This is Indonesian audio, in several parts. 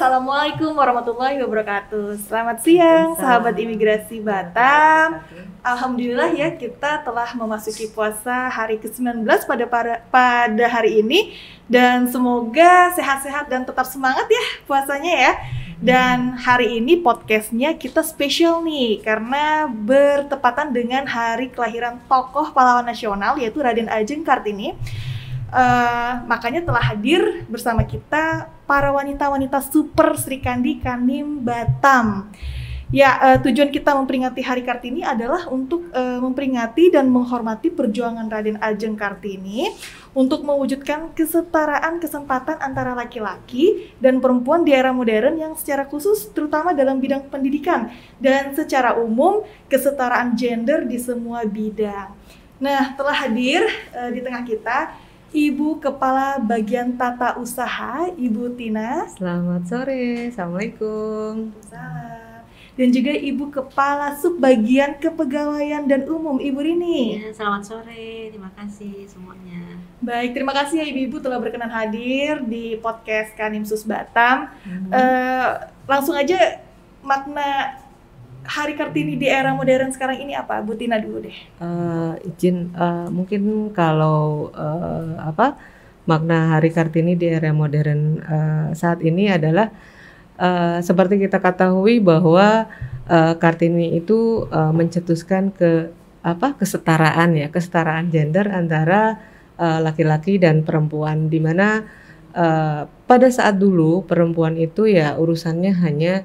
Assalamualaikum warahmatullahi wabarakatuh. Selamat siang sahabat imigrasi Batam. Alhamdulillah ya, kita telah memasuki puasa hari ke-19 pada hari ini. Dan semoga sehat-sehat dan tetap semangat ya puasanya ya. Dan hari ini podcastnya kita spesial nih, karena bertepatan dengan hari kelahiran tokoh pahlawan nasional yaitu Raden Ajeng Kartini. Makanya telah hadir bersama kita para wanita-wanita super Sri Kandi Kanim Batam. Ya, tujuan kita memperingati Hari Kartini adalah untuk memperingati dan menghormati perjuangan Raden Ajeng Kartini untuk mewujudkan kesetaraan kesempatan antara laki-laki dan perempuan di era modern yang secara khusus terutama dalam bidang pendidikan dan secara umum kesetaraan gender di semua bidang. Nah, telah hadir di tengah kita Ibu Kepala Bagian Tata Usaha, Ibu Tina. Selamat sore, Assalamualaikum. Salam. Dan juga Ibu Kepala Subbagian Kepegawaian dan Umum, Ibu Rini. Ya, selamat sore, terima kasih semuanya. Baik, terima kasih ya Ibu-Ibu telah berkenan hadir di podcast Kanimsus Batam. Langsung aja, makna Hari Kartini di era modern sekarang ini apa? Bu Tina dulu deh. Mungkin kalau makna Hari Kartini di era modern saat ini adalah seperti kita ketahui bahwa Kartini itu mencetuskan kesetaraan gender antara laki-laki dan perempuan, di mana pada saat dulu perempuan itu ya urusannya hanya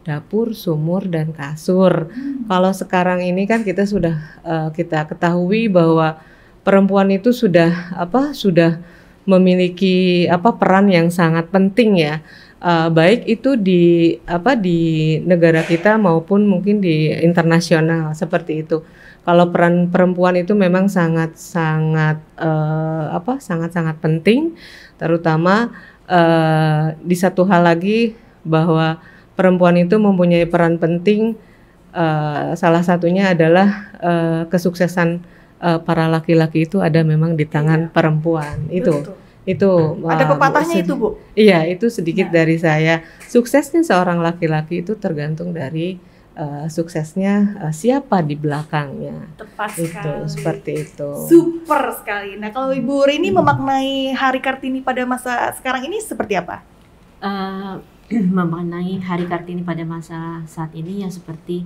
dapur, sumur, dan kasur. Kalau sekarang ini kan kita sudah kita ketahui bahwa perempuan itu sudah memiliki peran yang sangat penting ya, baik itu di negara kita maupun mungkin di internasional seperti itu. Kalau peran perempuan itu memang sangat penting, terutama di satu hal lagi bahwa perempuan itu mempunyai peran penting, salah satunya adalah kesuksesan para laki-laki itu ada memang di tangan perempuan. Itu ada pepatahnya itu, Bu? Iya, itu sedikit dari saya. Suksesnya seorang laki-laki itu tergantung dari suksesnya siapa di belakangnya. Tepat itu sekali. Seperti itu. Super sekali. Nah, kalau Ibu Rini memaknai Hari Kartini pada masa sekarang ini seperti apa? Memaknai Hari Kartini pada masa saat ini ya seperti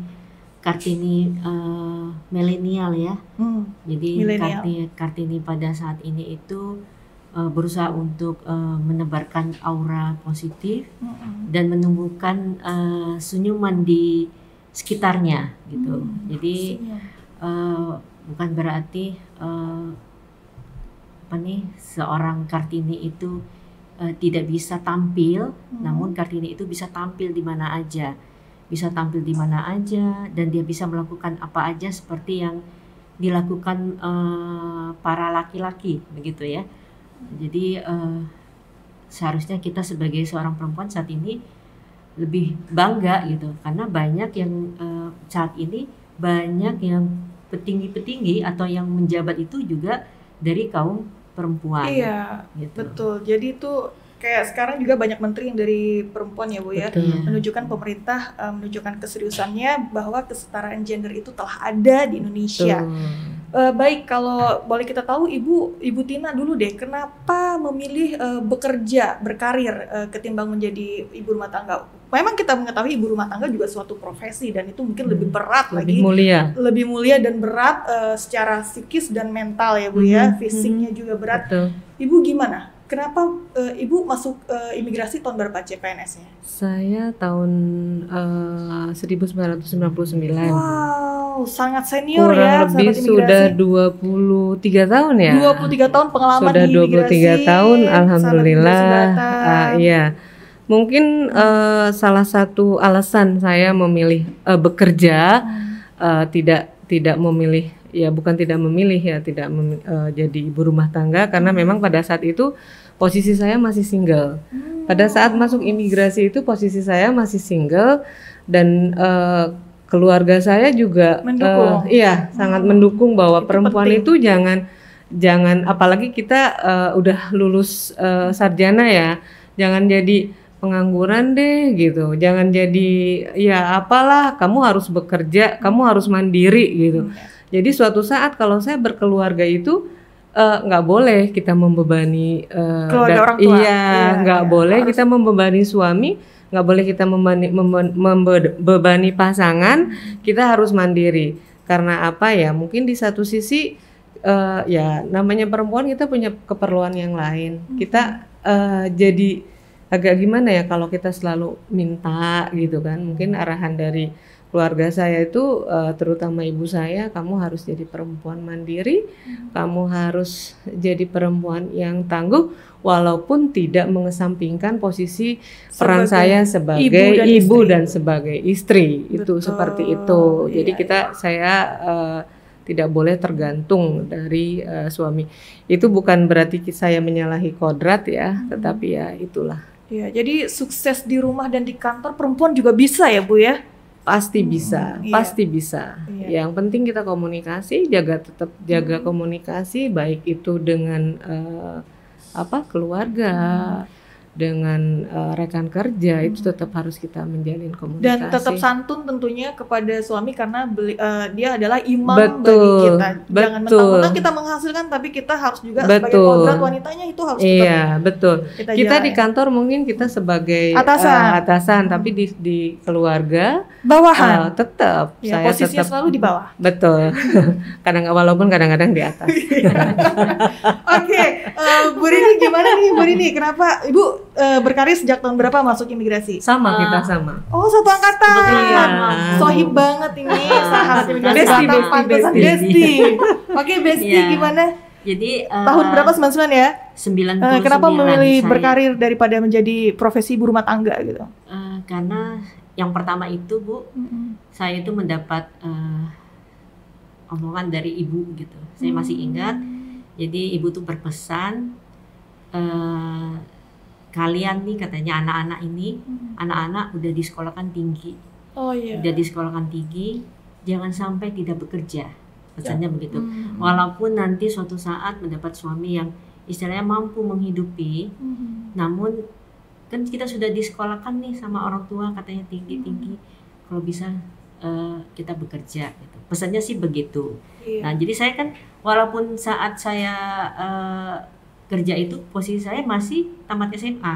Kartini milenial ya. Jadi Kartini pada saat ini itu berusaha untuk menebarkan aura positif dan menumbuhkan senyuman di sekitarnya gitu. Jadi bukan berarti seorang Kartini itu tidak bisa tampil, namun Kartini itu bisa tampil di mana aja, dan dia bisa melakukan apa aja seperti yang dilakukan para laki-laki begitu ya. Jadi seharusnya kita sebagai seorang perempuan saat ini lebih bangga gitu, karena banyak yang saat ini banyak yang petinggi-petinggi atau yang menjabat itu juga dari kaum perempuan. Iya, gitu. Betul. Jadi itu kayak sekarang juga banyak menteri yang dari perempuan ya, Bu ya. Menunjukkan pemerintah menunjukkan keseriusannya bahwa kesetaraan gender itu telah ada di Indonesia. Baik, kalau boleh kita tahu Ibu Tina dulu deh, kenapa memilih bekerja, berkarir ketimbang menjadi ibu rumah tangga? Memang kita mengetahui ibu rumah tangga juga suatu profesi dan itu mungkin lebih berat lebih mulia dan berat secara psikis dan mental ya, Bu ya. Fisiknya juga berat. Ibu gimana? Kenapa Ibu masuk imigrasi tahun berapa CPNS-nya? Saya tahun 1999. Wow, sangat senior. Kurang lebih sudah 23 tahun ya. 23 tahun pengalaman sudah di imigrasi. Sudah 23 tahun, alhamdulillah. Iya. Mungkin salah satu alasan saya memilih bekerja, tidak memilih jadi ibu rumah tangga, karena memang pada saat itu posisi saya masih single. Pada saat masuk imigrasi itu posisi saya masih single, dan keluarga saya juga mendukung. Sangat mendukung bahwa itu perempuan penting. itu jangan apalagi kita udah lulus sarjana ya, jangan jadi pengangguran deh gitu. Jangan jadi ya apalah, kamu harus bekerja, kamu harus mandiri gitu. Jadi suatu saat kalau saya berkeluarga itu nggak boleh kita membebani keluarga orang tua. Iya, nggak boleh kita membebani suami, nggak boleh kita membebani pasangan. Kita harus mandiri. Karena apa ya? Mungkin di satu sisi ya namanya perempuan kita punya keperluan yang lain. Kita jadi agak gimana ya kalau kita selalu minta gitu kan. Mungkin arahan dari keluarga saya itu terutama ibu saya, kamu harus jadi perempuan mandiri, kamu harus jadi perempuan yang tangguh walaupun tidak mengesampingkan posisi peran saya sebagai ibu dan sebagai istri. Itu seperti itu. Jadi saya tidak boleh tergantung dari suami. Itu bukan berarti saya menyalahi kodrat ya, tetapi ya itulah. Ya, jadi sukses di rumah dan di kantor perempuan juga bisa ya Bu ya? Pasti bisa, pasti bisa. Yang penting kita komunikasi, tetap jaga komunikasi, baik itu dengan keluarga, dengan rekan kerja, itu tetap harus kita menjalin komunikasi. Dan tetap santun tentunya kepada suami karena dia adalah imam bagi kita. Jangan mentang-mentang kita menghasilkan, tapi kita harus juga sebagai kodrat wanitanya itu harus kita di kantor mungkin kita sebagai atasan, tapi di keluarga bawahan tetap saya posisinya selalu di bawah. Betul. Walaupun kadang-kadang di atas. Oke, Bu Rini gimana nih Bu Rini? Kenapa Ibu berkarir sejak tahun berapa masuk imigrasi? Kita sama. Oh, satu angkatan. Sohib banget ini, sahabat imigrasi Batam, Besti. Oke, Besti gimana? Jadi tahun berapa 99 ya? 99. Kenapa memilih berkarir daripada menjadi profesi ibu rumah tangga gitu? Karena yang pertama itu Bu, saya itu mendapat omongan dari ibu gitu. Saya masih ingat. Jadi ibu tuh berpesan, kalian nih katanya anak-anak udah disekolahkan tinggi. Udah disekolahkan tinggi, jangan sampai tidak bekerja. Pesannya begitu. Walaupun nanti suatu saat mendapat suami yang istilahnya mampu menghidupi, namun kan kita sudah disekolahkan nih sama orang tua katanya tinggi-tinggi. Kalau bisa kita bekerja gitu. Pesannya sih begitu. Nah, jadi saya kan walaupun saat saya kerja itu posisi saya masih tamat SMA.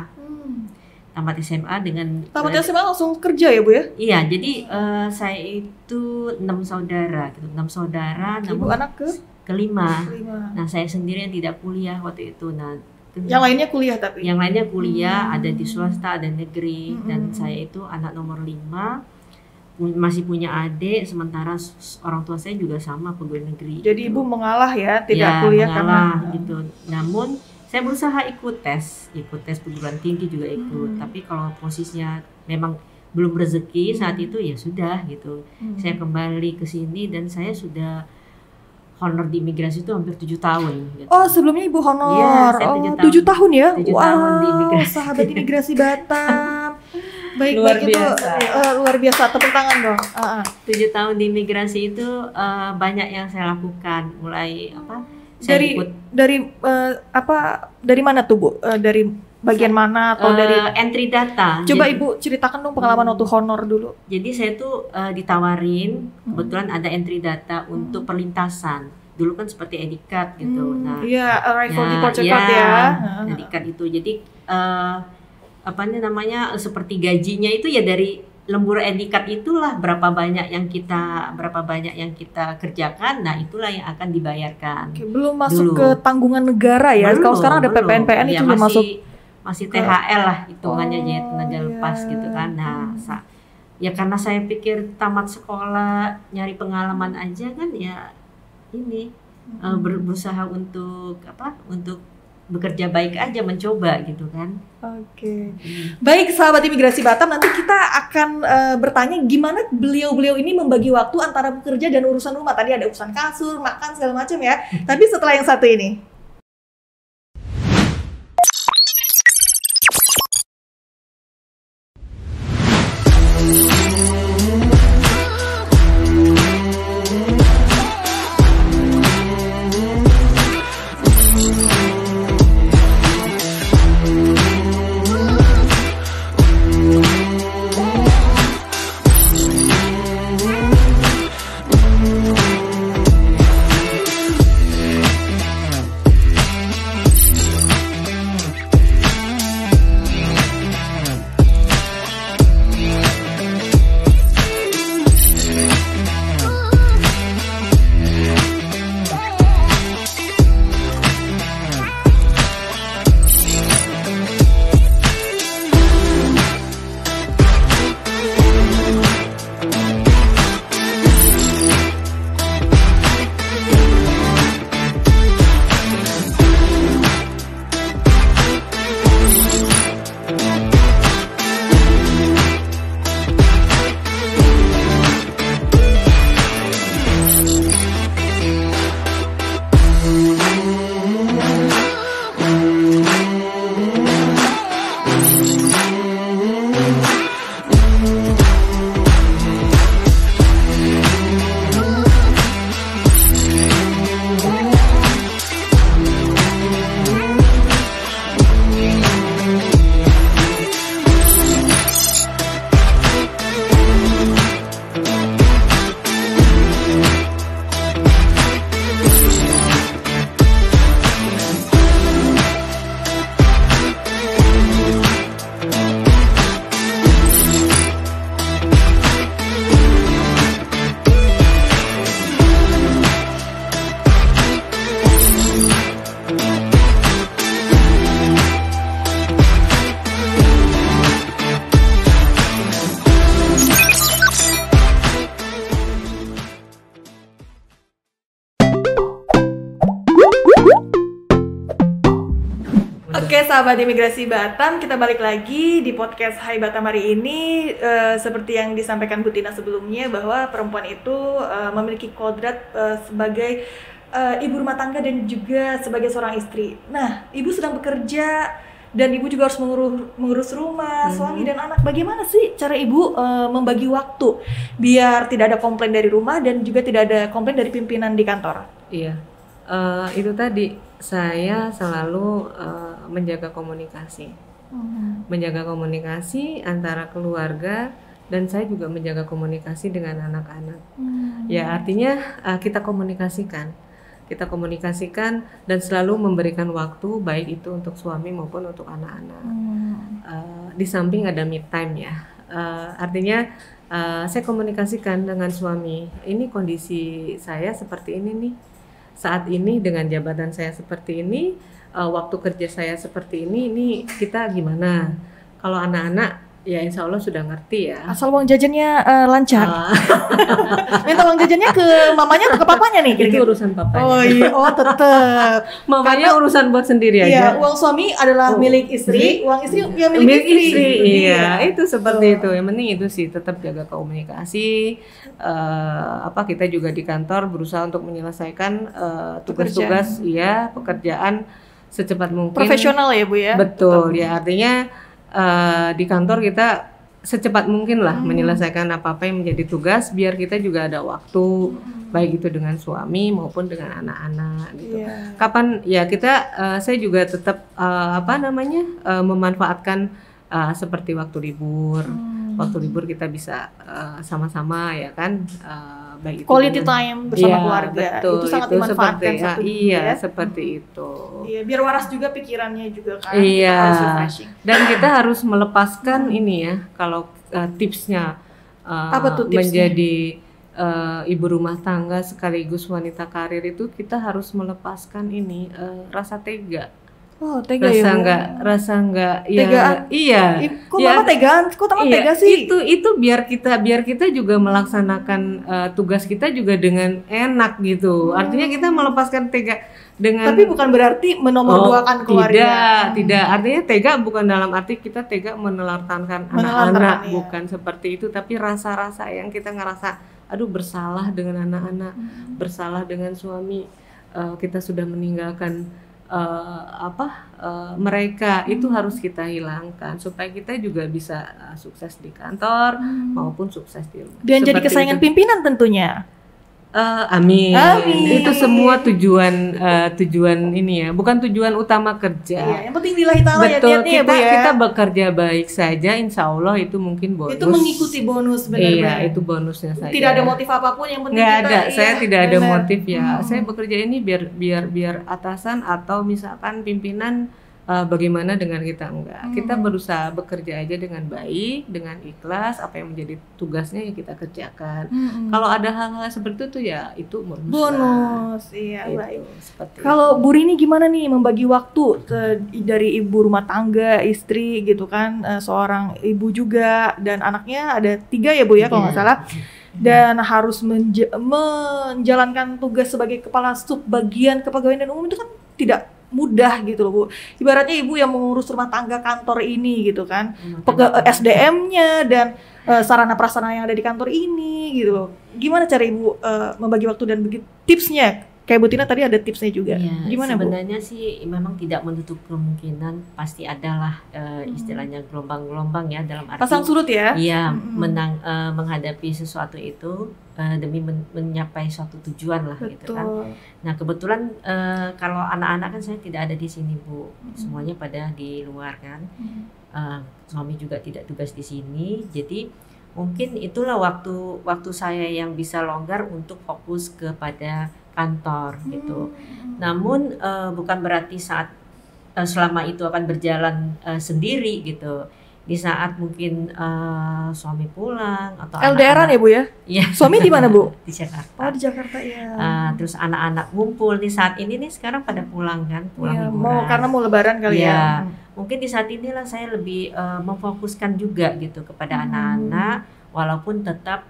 Tamat SMA dengan SMA langsung kerja ya Bu ya? Iya, jadi saya itu 6 saudara gitu. 6 saudara, Ibu anak kelima. Nah, saya sendiri yang tidak kuliah waktu itu. Nah, yang lainnya kuliah tapi? Yang lainnya kuliah, ada di swasta, ada negeri. Dan saya itu anak nomor 5. Masih punya adik, sementara orang tua saya juga sama pegawai negeri. Jadi Ibu mengalah ya, tidak kuliah karena gitu. Namun saya berusaha ikut tes perguruan tinggi juga ikut. Tapi kalau posisinya memang belum rezeki saat itu ya sudah gitu. Saya kembali ke sini dan saya sudah honor di imigrasi itu hampir 7 tahun. Gitu. Oh, sebelumnya Ibu honor. Iya, 7 tahun ya? 7 tahun di imigrasi. Sahabat imigrasi Batam. Baik, luar itu luar biasa, tepuk tangan dong. 7 tahun di imigrasi itu banyak yang saya lakukan, mulai dari mana tuh Bu? Dari bagian mana atau dari entry data? Coba Ibu ceritakan dong pengalaman waktu honor dulu. Jadi saya tuh ditawarin, kebetulan ada entry data untuk perlintasan. Dulu kan seperti ID card gitu. Nah, iya, arrival departure card ya. ID card itu. Jadi seperti gajinya itu ya dari lembur ID card itulah berapa banyak yang kita kerjakan, nah itulah yang akan dibayarkan. Belum masuk ke tanggungan negara ya. Kalau sekarang ada PPNPN itu belum masuk. Masih THL lah hitungannya, jadi tenaga lepas gitu kan. Nah, ya karena saya pikir tamat sekolah nyari pengalaman aja kan ya ini berusaha untuk bekerja baik aja, mencoba gitu kan. Oke. Baik, sahabat imigrasi Batam, nanti kita akan bertanya gimana beliau-beliau ini membagi waktu antara bekerja dan urusan rumah. Tadi ada urusan kasur, makan segala macam ya. Tapi setelah yang satu ini. Oke, sahabat imigrasi Batam, kita balik lagi di podcast Hai Batam hari ini. Seperti yang disampaikan Bu Tina sebelumnya, bahwa perempuan itu memiliki kodrat sebagai ibu rumah tangga dan juga sebagai seorang istri. Nah, ibu sedang bekerja dan ibu juga harus mengurus rumah, suami dan anak. Bagaimana sih cara ibu membagi waktu biar tidak ada komplain dari rumah dan juga tidak ada komplain dari pimpinan di kantor? Iya, itu tadi saya selalu menjaga komunikasi, menjaga komunikasi antara keluarga, dan saya juga menjaga komunikasi dengan anak-anak. Ya, artinya kita komunikasikan dan selalu memberikan waktu, baik itu untuk suami maupun untuk anak-anak. Di samping ada me time ya, artinya saya komunikasikan dengan suami, ini kondisi saya seperti ini nih, saat ini dengan jabatan saya seperti ini, waktu kerja saya seperti ini kita gimana? Kalau anak-anak ya insya Allah sudah ngerti ya. Asal uang jajannya lancar. Minta uang jajannya ke mamanya atau ke papanya nih? Itu urusan papanya. Oh iya, tetap. Mamanya urusan buat sendiri aja. Iya, uang suami adalah milik istri, uang istri yang milik istri. Iya, itu seperti itu. Yang penting itu sih, tetap jaga komunikasi. Kita juga di kantor berusaha untuk menyelesaikan tugas-tugas, pekerjaan secepat mungkin. Profesional ya Bu ya. Betul, ya artinya di kantor kita secepat mungkin lah menyelesaikan apa-apa yang menjadi tugas, biar kita juga ada waktu, baik itu dengan suami maupun dengan anak-anak gitu. Kapan ya saya juga tetap memanfaatkan seperti waktu libur. Waktu libur kita bisa sama-sama ya kan, baik itu quality time bersama keluarga. Betul, itu sangat dimanfaatkan seperti itu. Iya, biar waras juga pikirannya juga kan. Iya. Harus refreshing. Dan kita harus melepaskan ini ya, kalau tipsnya apa tuh tipsnya? Menjadi ibu rumah tangga sekaligus wanita karir itu, kita harus melepaskan ini rasa tega. Oh, tega ya. Rasa enggak tegaan. Iya. Kok mama tegaan? Kok teman tega sih? Itu biar kita juga melaksanakan tugas kita juga dengan enak gitu. Artinya kita melepaskan tega dengan. Tapi bukan berarti menomorduakan keluarga. Tidak. Artinya tega bukan dalam arti kita tega menelantarkan anak-anak, bukan seperti itu, tapi rasa-rasa yang kita ngerasa aduh bersalah dengan anak-anak, bersalah dengan suami, kita sudah meninggalkan mereka, itu harus kita hilangkan supaya kita juga bisa sukses di kantor maupun sukses di rumah. Dan jadi kesayangan pimpinan tentunya. Amin. Itu semua tujuan ini ya, bukan tujuan utama kerja. Iya, yang penting lillahi ta'ala ya niatnya ya Bu ya. Kita bekerja baik saja, insya Allah itu mungkin bonus. Itu mengikuti bonus benar-benar. Iya, itu bonusnya saja. Tidak ada motif apapun, yang penting nggak kita. Ada, saya tidak ada motif ya. Saya bekerja ini biar atasan atau misalkan pimpinan bagaimana dengan kita, enggak. Kita berusaha bekerja aja dengan baik, dengan ikhlas, apa yang menjadi tugasnya ya kita kerjakan. Kalau ada hal-hal seperti itu ya itu bonus. Iya, gitu, baik. Kalau Bu Rini gimana nih membagi waktu dari ibu rumah tangga, istri gitu kan, seorang ibu juga dan anaknya ada 3 ya Bu ya kalau nggak salah. Dan harus menjalankan tugas sebagai kepala subbagian kepegawaian dan umum itu kan tidak mudah gitu loh Bu. Ibaratnya ibu yang mengurus rumah tangga kantor ini gitu kan, SDM-nya dan sarana prasarana yang ada di kantor ini gitu loh. Gimana cara ibu membagi waktu dan tipsnya? Kayak Bu Tina tadi ada tipsnya juga. Ya, gimana sebenarnya Bu? Sih memang tidak menutup kemungkinan, pasti adalah istilahnya gelombang-gelombang ya, dalam arti pasang surut ya. Iya, menghadapi sesuatu itu demi mencapai suatu tujuan lah. Betul. Gitu kan. Nah kebetulan kalau anak-anak kan saya tidak ada di sini Bu, semuanya pada di luar kan. Suami juga tidak tugas di sini, jadi mungkin itulah waktu saya yang bisa longgar untuk fokus kepada kantor gitu. Namun bukan berarti saat selama itu akan berjalan sendiri gitu. Di saat mungkin suami pulang atau LDRan ya Bu ya? Iya. Suami di mana Bu? Di Jakarta. Oh di Jakarta ya. Terus anak-anak ngumpul nih saat ini nih sekarang pada pulang kan, pulang liburan. Karena mau lebaran kali ya. Mungkin di saat inilah saya lebih memfokuskan juga gitu kepada anak-anak, walaupun tetap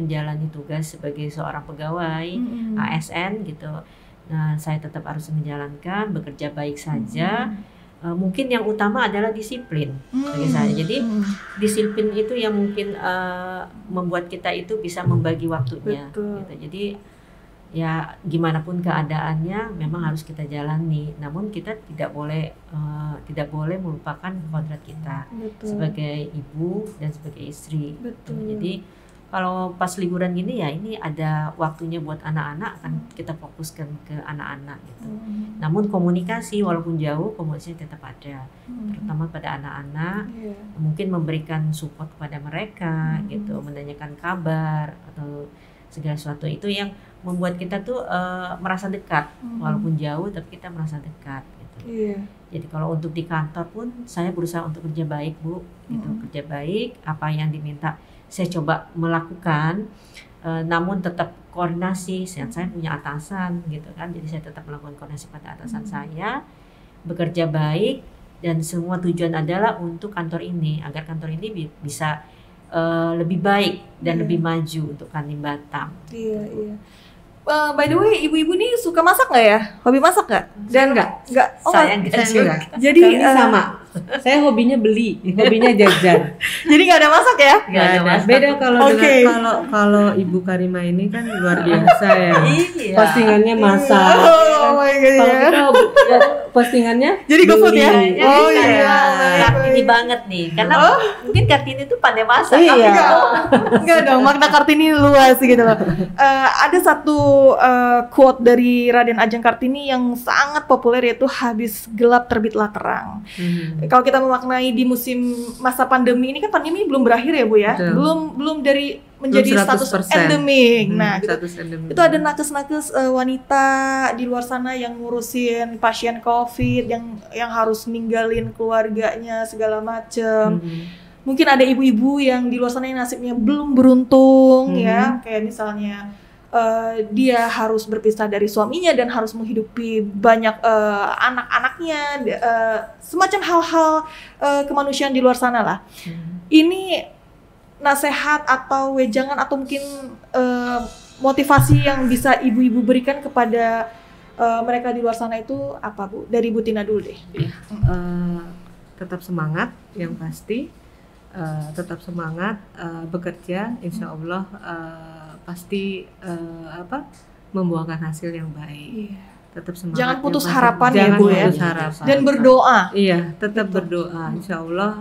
menjalani tugas sebagai seorang pegawai ASN gitu. Nah saya tetap harus menjalankan, bekerja baik saja. mungkin yang utama adalah disiplin bagi saya. Jadi disiplin itu yang mungkin membuat kita itu bisa membagi waktunya. Betul. Gitu. Jadi ya gimana pun keadaannya memang harus kita jalani. Namun kita tidak boleh melupakan kodrat kita sebagai ibu dan sebagai istri. Betul. Jadi kalau pas liburan gini ya ini ada waktunya buat anak-anak, akan kita fokuskan ke anak-anak gitu. Namun komunikasi walaupun jauh, komunikasi tetap ada, terutama pada anak-anak. Mungkin memberikan support kepada mereka gitu, menanyakan kabar atau segala sesuatu itu yang membuat kita tuh merasa dekat, walaupun jauh tapi kita merasa dekat gitu. Jadi kalau untuk di kantor pun saya berusaha untuk kerja baik, Bu, gitu. Kerja baik, apa yang diminta saya coba melakukan, namun tetap koordinasi. Saya punya atasan gitu kan, jadi saya tetap melakukan koordinasi pada atasan saya, bekerja baik, dan semua tujuan adalah untuk kantor ini, agar kantor ini bisa lebih baik dan lebih maju untuk Kandim Batam. Iya. By the way, ibu-ibu nih suka masak nggak ya? Hobi masak nggak? Dan enggak. Oh, Saya enggak juga. Jadi Kami sama. Saya hobinya beli, hobinya jajan. Jadi nggak ada masak ya? Nggak ada masak. Beda kalau Oke. kalau Ibu Karima ini kan luar biasa ya. Iya. Postingannya masak. Oh my god. Kalau Ya. kita postingannya Jadi GoFood ya? beli. Oh Iya, iya. Kartini banget nih, karena mungkin Kartini itu pandai masak. Iya. Enggak dong, makna Kartini luas gitu loh. Ada satu quote dari Raden Ajeng Kartini yang sangat populer, yaitu habis gelap terbitlah terang. Kalau kita memaknai di musim masa pandemi ini, kan pandemi belum berakhir ya Bu ya? Betul. Belum dari menjadi status 100%. endemik. Nah, gitu. Status endemik. Itu ada nakes-nakes wanita di luar sana yang ngurusin pasien COVID, yang harus ninggalin keluarganya segala macem. Mungkin ada ibu-ibu yang di luar sana yang nasibnya belum beruntung ya, kayak misalnya dia harus berpisah dari suaminya dan harus menghidupi banyak anak-anaknya, semacam hal-hal kemanusiaan di luar sana lah. Ini nasihat atau wejangan atau mungkin motivasi yang bisa ibu-ibu berikan kepada mereka di luar sana itu apa, Bu? Dari Bu Tina dulu deh. Tetap semangat yang pasti, tetap semangat bekerja, insya Allah pasti membuahkan hasil yang baik. Tetap semangat. Jangan putus yang pasti. harapan ya, Jangan Bu ya. putus harapan. Dan berdoa. Iya, tetap berdoa. Insya Allah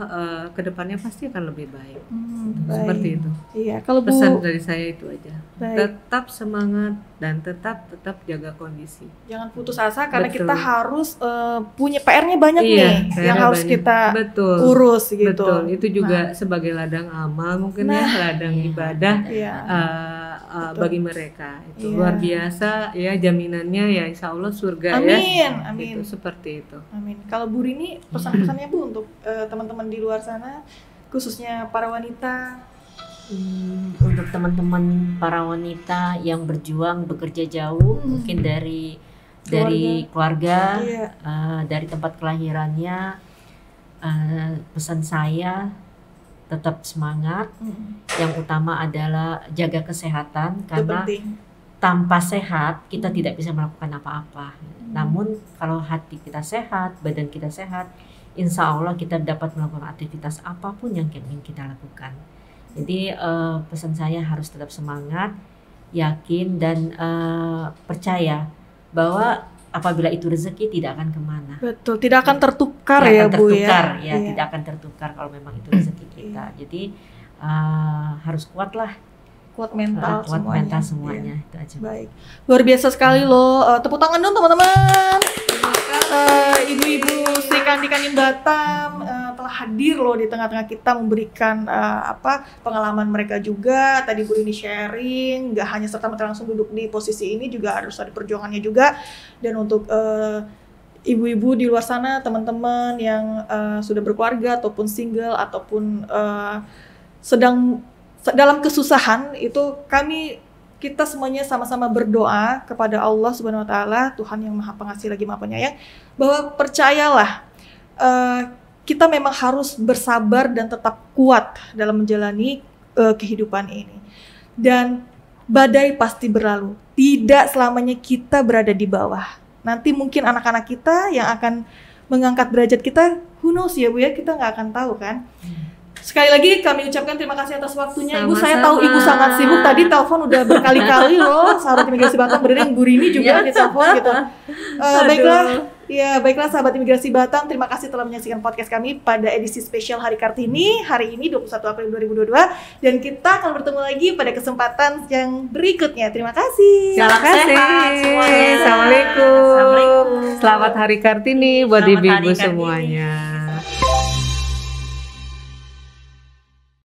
kedepannya pasti akan lebih baik. Seperti itu. Iya, kalau Bu, Pesan dari saya itu aja. Baik. Tetap semangat dan tetap jaga kondisi. jangan putus asa karena Betul. kita harus punya PR-nya banyak Iya, nih PR-nya yang harus banyak. kita Betul. urus gitu. Betul. Itu juga sebagai ladang amal mungkin ya, ladang ibadah Iya. Betul. bagi mereka. Itu Iya. luar biasa ya, jaminannya ya insya Allah surga Amin, ya. amin. Itu seperti itu. Amin. Kalau Bu Rini, pesan-pesannya Bu untuk teman-teman di luar sana, khususnya para wanita. Untuk teman-teman para wanita yang berjuang bekerja jauh, mungkin dari keluarga, Iya. dari tempat kelahirannya, pesan saya tetap semangat. Yang utama adalah jaga kesehatan, Itu karena penting. tanpa sehat kita tidak bisa melakukan apa-apa. Namun kalau hati kita sehat, badan kita sehat, insya Allah kita dapat melakukan aktivitas apapun yang ingin kita lakukan. Jadi pesan saya harus tetap semangat, yakin, dan percaya bahwa apabila itu rezeki tidak akan kemana. Betul, tidak akan tertukar Tidak ya akan Bu tertukar, ya. Iya. tidak akan tertukar kalau memang itu rezeki kita. Jadi harus kuatlah, Kuat mental kuat semuanya. mental semuanya. Iya. Itu aja. Baik, luar biasa sekali loh. Tepuk tangan dong teman-teman. Ibu-ibu Sri Kandi Kandim Batam telah hadir loh di tengah-tengah kita, memberikan pengalaman mereka juga. Tadi Bu Rini sharing, nggak hanya serta-merta langsung duduk di posisi ini, juga harus ada perjuangannya juga. Dan untuk ibu-ibu di luar sana, teman-teman yang sudah berkeluarga ataupun single ataupun sedang dalam kesusahan, itu kita semuanya sama-sama berdoa kepada Allah Subhanahu wa taala, Tuhan yang Maha Pengasih lagi Maha Penyayang, bahwa percayalah kita memang harus bersabar dan tetap kuat dalam menjalani kehidupan ini. Dan badai pasti berlalu. Tidak selamanya kita berada di bawah. Nanti mungkin anak-anak kita yang akan mengangkat derajat kita, who knows ya Bu ya, kita nggak akan tahu kan. Sekali lagi kami ucapkan terima kasih atas waktunya. Ibu, saya tahu Ibu sangat sibuk, tadi telepon udah berkali-kali loh, sahabat imigrasi Batam, berdering Bu Rini juga di telepon gitu. Baiklah sahabat imigrasi Batam, terima kasih telah menyaksikan podcast kami pada edisi spesial Hari Kartini hari ini 21 April 2022, dan kita akan bertemu lagi pada kesempatan yang berikutnya. Terima kasih. Terima kasih. Assalamualaikum. Selamat Hari Kartini buat ibu-ibu semuanya.